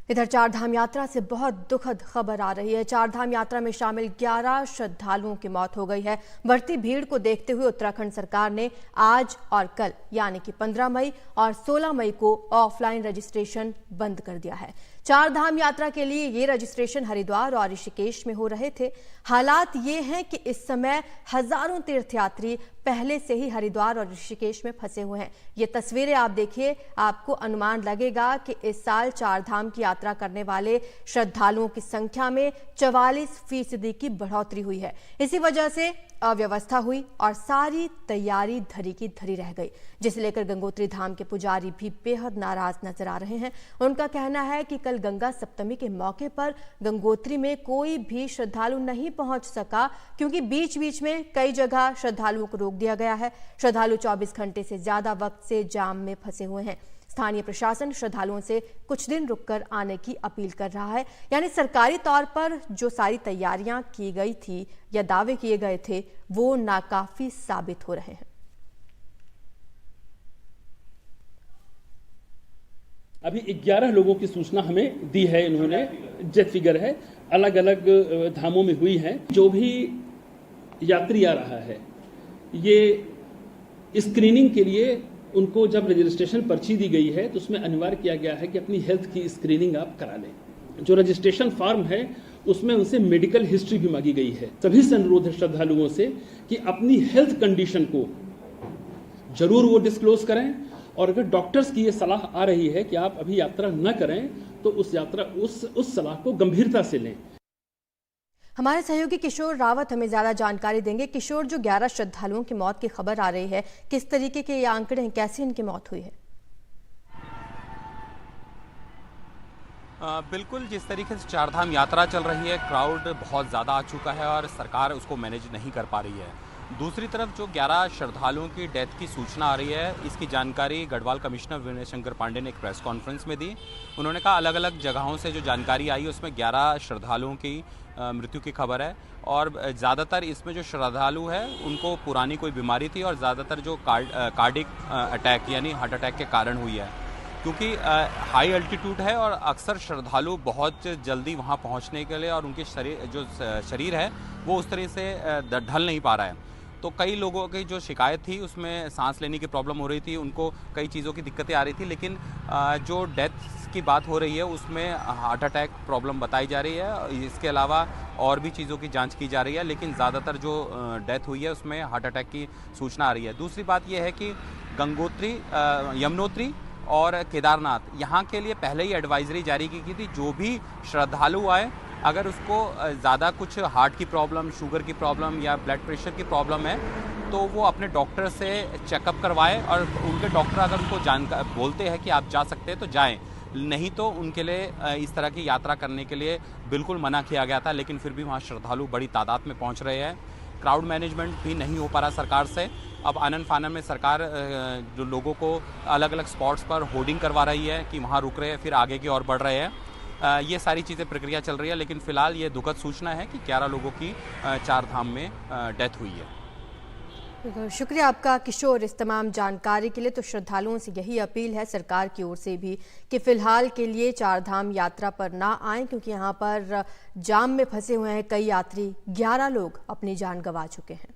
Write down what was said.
इधर चारधाम यात्रा से बहुत दुखद खबर आ रही है। चारधाम यात्रा में शामिल 11 श्रद्धालुओं की मौत हो गई है। बढ़ती भीड़ को देखते हुए उत्तराखंड सरकार ने आज और कल यानी कि 15 मई और 16 मई को ऑफलाइन रजिस्ट्रेशन बंद कर दिया है। चारधाम यात्रा के लिए ये रजिस्ट्रेशन हरिद्वार और ऋषिकेश में हो रहे थे। हालात ये हैं कि इस समय हजारों तीर्थयात्री पहले से ही हरिद्वार और ऋषिकेश में फंसे हुए हैं। ये तस्वीरें आप देखिए, आपको अनुमान लगेगा कि इस साल चारधाम की यात्रा करने वाले श्रद्धालुओं की संख्या में 44% की बढ़ोतरी हुई है। इसी वजह से अव्यवस्था हुई और सारी तैयारी धरी की धरी रह गई, जिसे लेकर गंगोत्री धाम के पुजारी भी बेहद नाराज नजर आ रहे हैं। उनका कहना है कि कल गंगा सप्तमी के मौके पर गंगोत्री में कोई भी श्रद्धालु नहीं पहुंच सका, क्योंकि बीच बीच में कई जगह श्रद्धालुओं को रोक दिया गया है। श्रद्धालु 24 घंटे से ज्यादा वक्त से जाम में फंसे हुए हैं। स्थानीय प्रशासन श्रद्धालुओं से कुछ दिन रुककर आने की अपील कर रहा है। यानी सरकारी तौर पर जो सारी तैयारियां की गई थी या दावे किए गए थे, वो नाकाफी साबित हो रहे हैं। अभी 11 लोगों की सूचना हमें दी है, इन्होंने डेथ फिगर है, अलग अलग धामों में हुई है। जो भी यात्री आ रहा है, ये स्क्रीनिंग के लिए उनको जब रजिस्ट्रेशन पर्ची दी गई है तो उसमें अनिवार्य किया गया है कि अपनी हेल्थ की स्क्रीनिंग आप करा लें। जो रजिस्ट्रेशन फॉर्म है उसमें उनसे मेडिकल हिस्ट्री भी मांगी गई है। सभी से अनुरोध है श्रद्धालुओं से कि अपनी हेल्थ कंडीशन को जरूर वो डिस्क्लोज करें, और अगर डॉक्टर्स की ये सलाह आ रही है कि आप अभी यात्रा न करें तो उस सलाह को गंभीरता से लें। हमारे सहयोगी किशोर रावत हमें ज्यादा जानकारी देंगे। किशोर, जो 11 श्रद्धालुओं की मौत की खबर आ रही है, किस तरीके के ये आंकड़े हैं, कैसे इनकी मौत हुई है? बिल्कुल, जिस तरीके से चारधाम यात्रा चल रही है, क्राउड बहुत ज़्यादा आ चुका है और सरकार उसको मैनेज नहीं कर पा रही है। दूसरी तरफ जो 11 श्रद्धालुओं की डेथ की सूचना आ रही है, इसकी जानकारी गढ़वाल कमिश्नर विनय शंकर पांडे ने एक प्रेस कॉन्फ्रेंस में दी। उन्होंने कहा अलग अलग जगहों से जो जानकारी आई उसमें 11 श्रद्धालुओं की मृत्यु की खबर है, और ज़्यादातर इसमें जो श्रद्धालु है उनको पुरानी कोई बीमारी थी, और ज़्यादातर जो कार्डिक अटैक यानी हार्ट अटैक के कारण हुई है, क्योंकि हाई अल्टीट्यूड है और अक्सर श्रद्धालु बहुत जल्दी वहाँ पहुँचने के लिए और उनके शरीर है वो उस तरह से ढल नहीं पा रहा है। तो कई लोगों की जो शिकायत थी उसमें सांस लेने की प्रॉब्लम हो रही थी, उनको कई चीज़ों की दिक्कतें आ रही थी, लेकिन जो डेथ की बात हो रही है उसमें हार्ट अटैक प्रॉब्लम बताई जा रही है। इसके अलावा और भी चीज़ों की जांच की जा रही है, लेकिन ज़्यादातर जो डेथ हुई है उसमें हार्ट अटैक की सूचना आ रही है। दूसरी बात यह है कि गंगोत्री, यमुनोत्री और केदारनाथ यहाँ के लिए पहले ही एडवाइजरी जारी की गई थी, जो भी श्रद्धालु आए अगर उसको ज़्यादा कुछ हार्ट की प्रॉब्लम, शुगर की प्रॉब्लम या ब्लड प्रेशर की प्रॉब्लम है तो वो अपने डॉक्टर से चेकअप करवाएं, और उनके डॉक्टर अगर उनको बोलते हैं कि आप जा सकते हैं तो जाएं, नहीं तो उनके लिए इस तरह की यात्रा करने के लिए बिल्कुल मना किया गया था। लेकिन फिर भी वहाँ श्रद्धालु बड़ी तादाद में पहुँच रहे हैं। क्राउड मैनेजमेंट भी नहीं हो पा रहा सरकार से। अब आनन फानन में सरकार जो लोगों को अलग अलग स्पॉट्स पर होर्डिंग करवा रही है कि वहाँ रुक रहे हैं, फिर आगे की ओर बढ़ रहे हैं। ये सारी चीज़ें प्रक्रिया चल रही है, लेकिन फिलहाल ये दुखद सूचना है कि 11 लोगों की चारधाम में डेथ हुई है। शुक्रिया आपका किशोर इस तमाम जानकारी के लिए। तो श्रद्धालुओं से यही अपील है सरकार की ओर से भी कि फिलहाल के लिए चारधाम यात्रा पर ना आएं, क्योंकि यहाँ पर जाम में फंसे हुए हैं कई यात्री। 11 लोग अपनी जान गंवा चुके हैं।